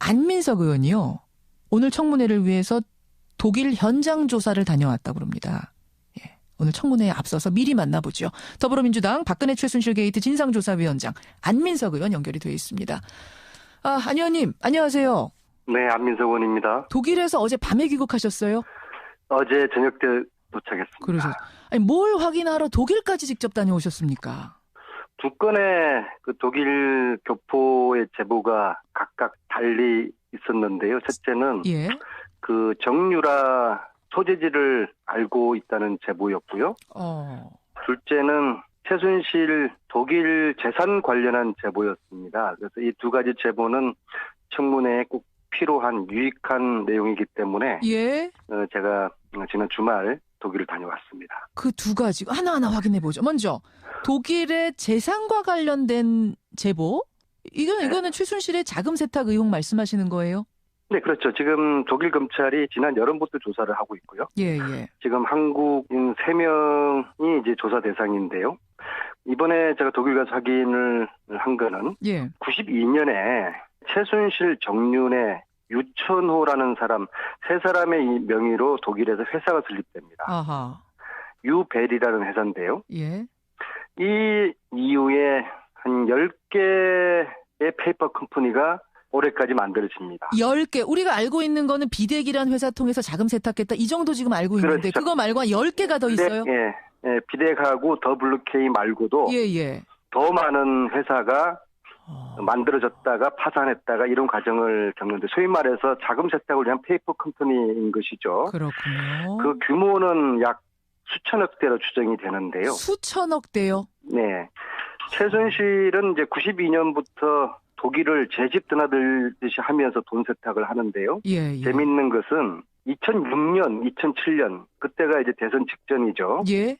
안민석 의원이요. 오늘 청문회를 위해서 독일 현장 조사를 다녀왔다고 합니다. 예, 오늘 청문회에 앞서서 미리 만나보죠. 더불어민주당 박근혜 최순실 게이트 진상조사위원장 안민석 의원 연결이 되어 있습니다. 안 의원님, 안녕하세요. 네, 안민석 의원입니다. 독일에서 어제 밤에 귀국하셨어요? 어제 저녁 때 도착했습니다. 그러죠. 아니, 뭘 확인하러 독일까지 직접 다녀오셨습니까? 두 건의 그 독일 교포의 제보가 각각 달리 있었는데요. 첫째는 예. 그 정유라 소재지를 알고 있다는 제보였고요. 둘째는 최순실 독일 재산 관련한 제보였습니다. 그래서 이 두 가지 제보는 청문회에 꼭 필요한 유익한 내용이기 때문에 예. 제가 지난 주말 독일을 다녀왔습니다. 그 두 가지 하나하나 확인해 보죠. 먼저 독일의 재산과 관련된 제보. 이거는 최순실의 자금 세탁 의혹 말씀하시는 거예요? 네, 그렇죠. 지금 독일 검찰이 지난 여름부터 조사를 하고 있고요. 예, 예. 지금 한국인 3명이 이제 조사 대상인데요. 이번에 제가 독일 가서 확인을 한 거는 예. 92년에 최순실, 정윤회, 유천호라는 사람 세 사람의 명의로 독일에서 회사가 설립됩니다. 아하. 유벨이라는 회사인데요. 예. 이 이후에 한 10개의 페이퍼 컴퍼니가 올해까지 만들어집니다. 10개. 우리가 알고 있는 거는 비덱이라는 회사 통해서 자금 세탁했다. 이 정도 지금 알고 있는데 그렇죠. 그거 말고 한 10개가 더 있어요? 예. 예, 비덱하고 WK 말고도 예. 더 많은 회사가 만들어졌다가 파산했다가 이런 과정을 겪는데 소위 말해서 자금 세탁을 위한 페이퍼 컴퍼니인 것이죠. 그렇군요. 그 규모는 약 수천억 대로 추정이 되는데요. 수천억 대요? 네. 최순실은 이제 92년부터 독일을 제집 드나들듯이 하면서 돈 세탁을 하는데요. 예. 재밌는 것은 2006년, 2007년 그때가 이제 대선 직전이죠. 예.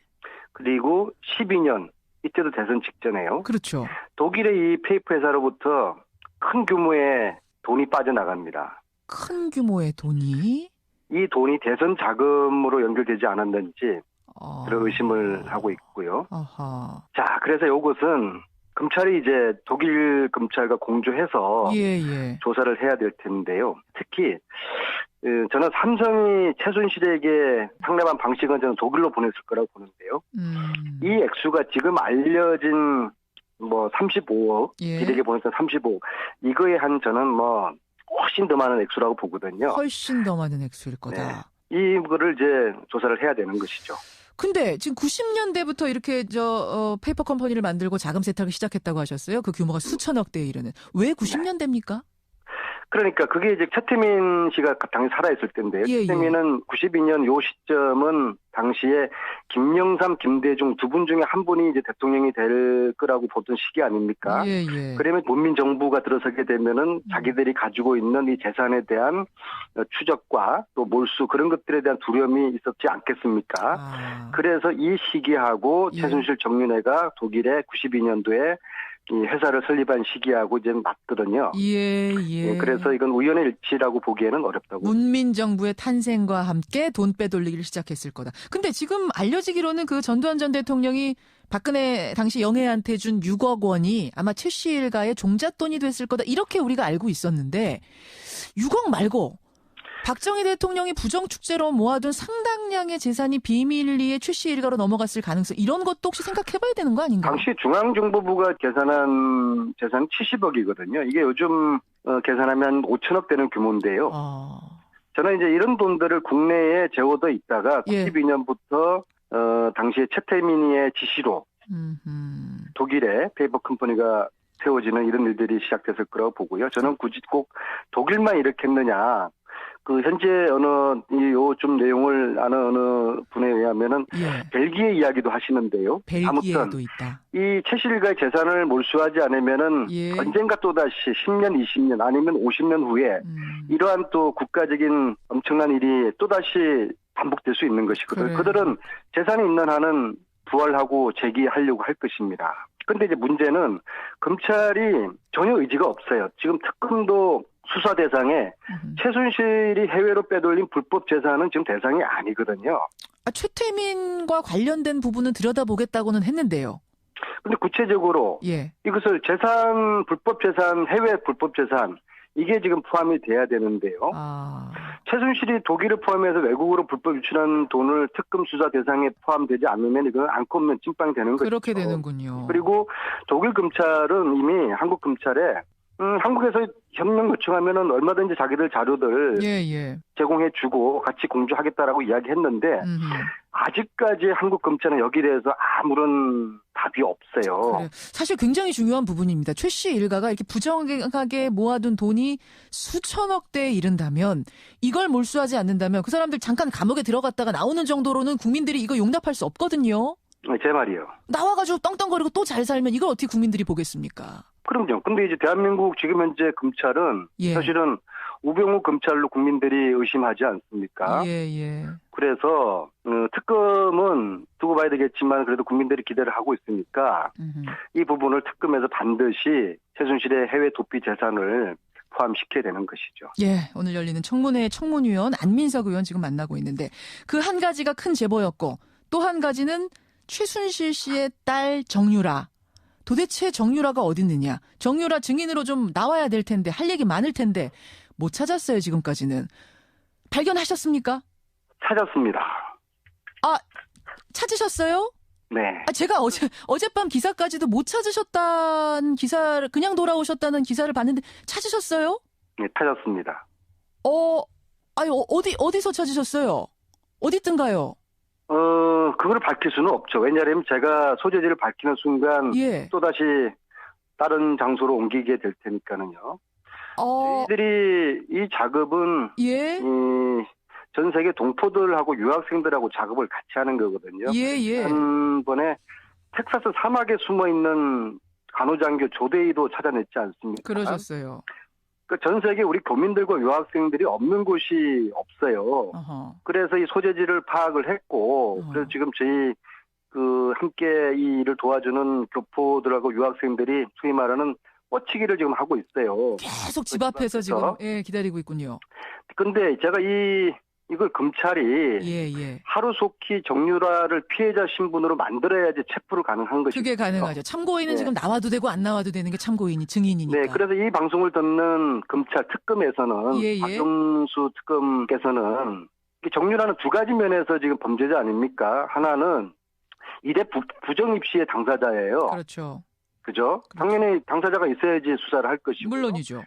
그리고 12년 이때도 대선 직전이에요. 그렇죠. 독일의 이 페이퍼 회사로부터 큰 규모의 돈이 빠져나갑니다. 큰 규모의 돈이? 이 돈이 대선 자금으로 연결되지 않았는지 그런 의심을 하고 있고요. 아하. 자, 그래서 이것은 검찰이 이제 독일 검찰과 공조해서 예. 조사를 해야 될 텐데요. 특히 저는 삼성이 최순실에게 상납한 방식은 저는 독일로 보냈을 거라고 보는데요. 이 액수가 지금 알려진 35억, 예. 비덱에 보냈던 35억, 이거에 한 저는 훨씬 더 많은 액수라고 보거든요. 훨씬 더 많은 액수일 거다. 네. 이거를 이제 조사를 해야 되는 것이죠. 근데 지금 90년대부터 이렇게 페이퍼 컴퍼니를 만들고 자금 세탁을 시작했다고 하셨어요? 그 규모가 수천억 대에 이르는. 왜 90년대입니까? 그러니까 그게 이제 최태민 씨가 당시 살아있을 텐데요. 예. 최태민은 92년 요 시점은 당시에 김영삼, 김대중 두 분 중에 한 분이 이제 대통령이 될 거라고 보던 시기 아닙니까? 예. 그러면 문민정부가 들어서게 되면은 자기들이 가지고 있는 이 재산에 대한 추적과 또 몰수 그런 것들에 대한 두려움이 있었지 않겠습니까? 그래서 이 시기하고 최순실, 정윤회가 독일에 92년도에 이 회사를 설립한 시기하고 이제 맞거든요. 예. 그래서 이건 우연의 일치라고 보기에는 어렵다고. 문민정부의 탄생과 함께 돈 빼돌리기를 시작했을 거다. 근데 지금 알려지기로는 그 전두환 전 대통령이 박근혜 당시 영애한테 준 6억 원이 아마 최 씨 일가의 종잣돈이 됐을 거다. 이렇게 우리가 알고 있었는데 6억 말고 박정희 대통령이 부정축제로 모아둔 상당량의 재산이 비밀리에 최 씨 일가로 넘어갔을 가능성 이런 것도 혹시 생각해봐야 되는 거 아닌가요? 당시 중앙정보부가 계산한 재산 70억이거든요. 이게 요즘 계산하면 5천억 되는 규모인데요. 저는 이제 이런 돈들을 국내에 재워둬 있다가 92년부터 당시에 최태민이의 지시로 독일의 페이퍼 컴퍼니가 세워지는 이런 일들이 시작됐을 거라고 보고요. 저는 굳이 꼭 독일만 이렇게 했느냐. 그 현재 요좀 내용을 아는 어느 분에 의하면은 벨기에 이야기도 하시는데요. 벨기에도 아무튼 있다. 이 최 씨 일가의 재산을 몰수하지 않으면은 언젠가 또다시 10년, 20년 아니면 50년 후에 이러한 또 국가적인 엄청난 일이 또다시 반복될 수 있는 것이거든요. 그들은 재산이 있는 한은 부활하고 재기하려고 할 것입니다. 근데 이제 문제는 검찰이 전혀 의지가 없어요. 지금 특검도 수사 대상에 최순실이 해외로 빼돌린 불법 재산은 지금 대상이 아니거든요. 최태민과 관련된 부분은 들여다보겠다고는 했는데요. 근데 구체적으로 이것을 재산, 불법 재산, 해외 불법 재산 이게 지금 포함이 돼야 되는데요. 최순실이 독일을 포함해서 외국으로 불법 유출한 돈을 특검 수사 대상에 포함되지 않으면 이건 안고 없는 찐빵이 되는 거죠. 그렇게 되는군요. 그리고 독일 검찰은 이미 한국 검찰에 한국에서 협력 요청하면은 얼마든지 자기들 자료들 제공해주고 같이 공조하겠다라고 이야기했는데 아직까지 한국 검찰은 여기에 대해서 아무런 답이 없어요. 그래요. 사실 굉장히 중요한 부분입니다. 최 씨 일가가 이렇게 부정하게 모아둔 돈이 수천억 대에 이른다면 이걸 몰수하지 않는다면 그 사람들 잠깐 감옥에 들어갔다가 나오는 정도로는 국민들이 이거 용납할 수 없거든요. 제 말이요. 나와가지고 떵떵거리고 또 잘 살면 이걸 어떻게 국민들이 보겠습니까? 그럼요. 근데 이제 대한민국 지금 현재 검찰은 사실은 우병우 검찰로 국민들이 의심하지 않습니까? 그래서 특검은 두고 봐야 되겠지만 그래도 국민들이 기대를 하고 있으니까 이 부분을 특검에서 반드시 최순실의 해외 도피 재산을 포함시켜야 되는 것이죠. 오늘 열리는 청문회 청문위원 안민석 의원 지금 만나고 있는데 그 한 가지가 큰 제보였고 또 한 가지는 최순실 씨의 딸 정유라. 도대체 정유라가 어디 있느냐. 정유라 증인으로 좀 나와야 될 텐데 할 얘기 많을 텐데 못 찾았어요 지금까지는. 발견하셨습니까? 찾았습니다. 찾으셨어요? 네. 제가 어젯밤 기사까지도 못 찾으셨다는 기사를 그냥 돌아오셨다는 기사를 봤는데 찾으셨어요? 네, 찾았습니다. 어디서 찾으셨어요? 어디 있던가요? 그걸 밝힐 수는 없죠. 왜냐하면 제가 소재지를 밝히는 순간 또다시 다른 장소로 옮기게 될 테니까는요. 저희들이 이 작업은 전 세계 동포들하고 유학생들하고 작업을 같이 하는 거거든요. 한 번에 텍사스 사막에 숨어있는 간호장교 조대희도 찾아냈지 않습니까? 그러셨어요. 전 세계 우리 교민들과 유학생들이 없는 곳이 없어요. 그래서 이 소재지를 파악을 했고, 그래서 지금 저희 함께 이 일을 도와주는 교포들하고 유학생들이 소위 말하는 뻗치기를 지금 하고 있어요. 계속 집 앞에서 지금 기다리고 있군요. 근데 제가 이걸 검찰이 하루속히 정유라를 피해자 신분으로 만들어야지 체포를 가능한 것이죠. 그게 가능하죠. 참고인은 지금 나와도 되고 안 나와도 되는 게 참고인이 증인이니까. 네, 그래서 이 방송을 듣는 검찰 특검에서는 박영수 특검께서는 정유라는 두 가지 면에서 지금 범죄자 아닙니까? 하나는 일의 부정 입시의 당사자예요. 그렇죠. 그죠? 당연히 당사자가 있어야지 수사를 할 것이고. 물론이죠.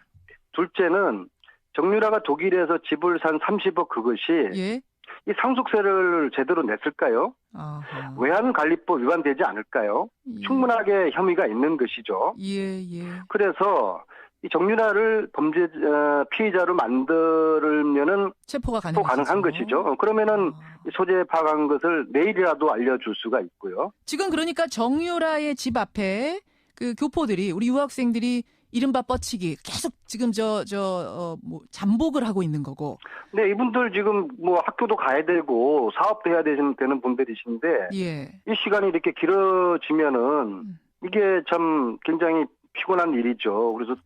둘째는 정유라가 독일에서 집을 산 30억 그것이 이 상속세를 제대로 냈을까요? 외환관리법 위반되지 않을까요? 충분하게 혐의가 있는 것이죠. 그래서 이 정유라를 범죄 피의자로 만들면은 체포가 가능한 것이죠. 그러면은 소재 파악한 것을 내일이라도 알려줄 수가 있고요. 지금 그러니까 정유라의 집 앞에 그 교포들이 우리 유학생들이 이른바 뻗치기 계속 지금 잠복을 하고 있는 거고. 네, 이분들 지금 학교도 가야 되고 사업도 해야 되는 분들이신데 이 시간이 이렇게 길어지면은 이게 참 굉장히 피곤한 일이죠. 그래서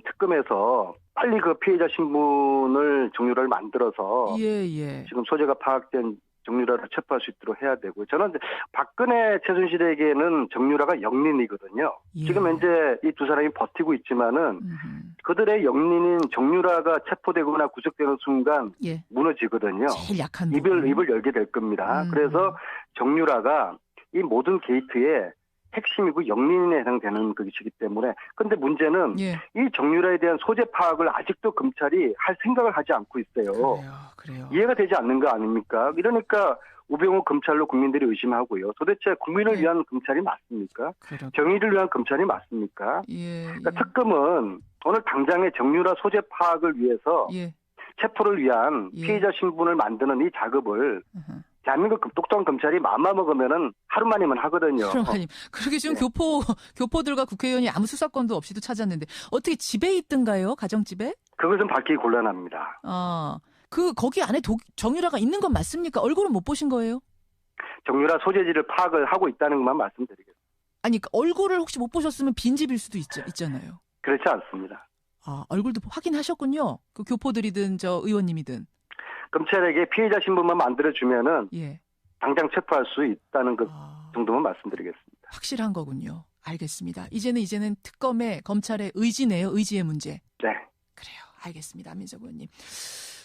특검에서 빨리 그 피해자 신분을 정유라를 만들어서 지금 소재가 파악된 정유라를 체포할 수 있도록 해야 되고, 저는 박근혜 최순실에게는 정유라가 영린이거든요. 지금 현재 이 두 사람이 버티고 있지만은 그들의 영린인 정유라가 체포되거나 구속되는 순간 무너지거든요. 제일 약한 입을 열게 될 겁니다. 그래서 정유라가 이 모든 게이트에 핵심이고 영린에 해당되는 것이기 때문에. 근데 문제는 이 정유라에 대한 소재 파악을 아직도 검찰이 할 생각을 하지 않고 있어요. 그래요. 이해가 되지 않는 거 아닙니까? 이러니까 우병우 검찰로 국민들이 의심하고요. 도대체 국민을 위한 검찰이 맞습니까? 정의를 위한 검찰이 맞습니까? 그러니까 특검은 오늘 당장의 정유라 소재 파악을 위해서 체포를 위한 피해자 신분을 만드는 이 작업을 대한민국 똑똑한 검찰이 마음만 먹으면은 하루 만이면 하거든요. 그렇게 지금 교포들과 국회의원이 아무 수사권도 없이도 찾았는데 어떻게 집에 있던가요? 가정집에? 그것은 밝히기 곤란합니다. 거기 안에 정유라가 있는 건 맞습니까? 얼굴은 못 보신 거예요? 정유라 소재지를 파악을 하고 있다는 것만 말씀드리겠습니다. 아니, 얼굴을 혹시 못 보셨으면 빈집일 수도 있잖아요. 그렇지 않습니다. 얼굴도 확인하셨군요. 그 교포들이든 의원님이든. 검찰에게 피해자 신분만 만들어주면은 당장 체포할 수 있다는 것 정도만 말씀드리겠습니다. 확실한 거군요. 알겠습니다. 이제는 특검의 검찰의 의지네요. 의지의 문제. 네. 그래요. 알겠습니다. 안민석 의원님.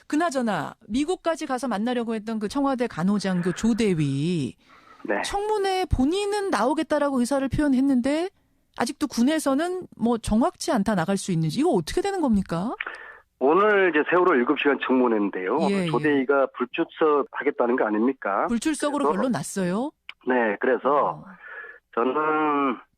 그나저나 미국까지 가서 만나려고 했던 그 청와대 간호장교 조대위. 네. 청문회에 본인은 나오겠다라고 의사를 표현했는데 아직도 군에서는 뭐 정확치 않다 나갈 수 있는지 이거 어떻게 되는 겁니까? 오늘 이제 세월호 7시간 청문회인데요. 예, 조대위가 불출석하겠다는 거 아닙니까? 불출석으로 결론 났어요? 네, 그래서 저는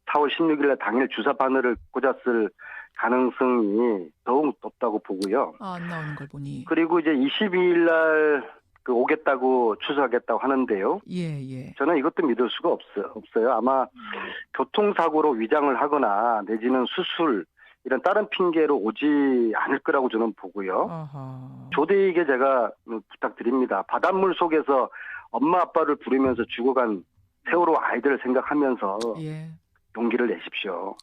4월 16일에 당일 주사 바늘을 꽂았을 가능성이 더욱 높다고 보고요. 안 나오는 걸 보니. 그리고 이제 22일 날 오겠다고 추석하겠다고 하는데요. 예. 저는 이것도 믿을 수가 없어요. 아마 교통사고로 위장을 하거나 내지는 수술 이런 다른 핑계로 오지 않을 거라고 저는 보고요. 아하. 조대위에게 제가 부탁드립니다. 바닷물 속에서 엄마 아빠를 부르면서 죽어간 세월호 아이들을 생각하면서 용기를 내십시오.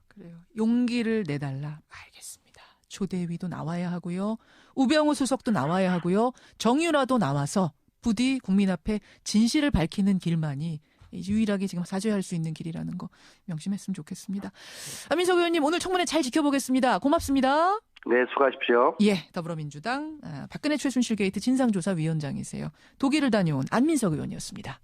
그래요. 용기를 내달라. 알겠습니다. 조대위도 나와야 하고요. 우병우 수석도 나와야 하고요. 정유라도 나와서 부디 국민 앞에 진실을 밝히는 길만이 유일하게 지금 사죄할 수 있는 길이라는 거 명심했으면 좋겠습니다. 안민석 의원님 오늘 청문회 잘 지켜보겠습니다. 고맙습니다. 네, 수고하십시오. 예, 더불어민주당 박근혜 최순실 게이트 진상조사위원장이세요. 독일을 다녀온 안민석 의원이었습니다.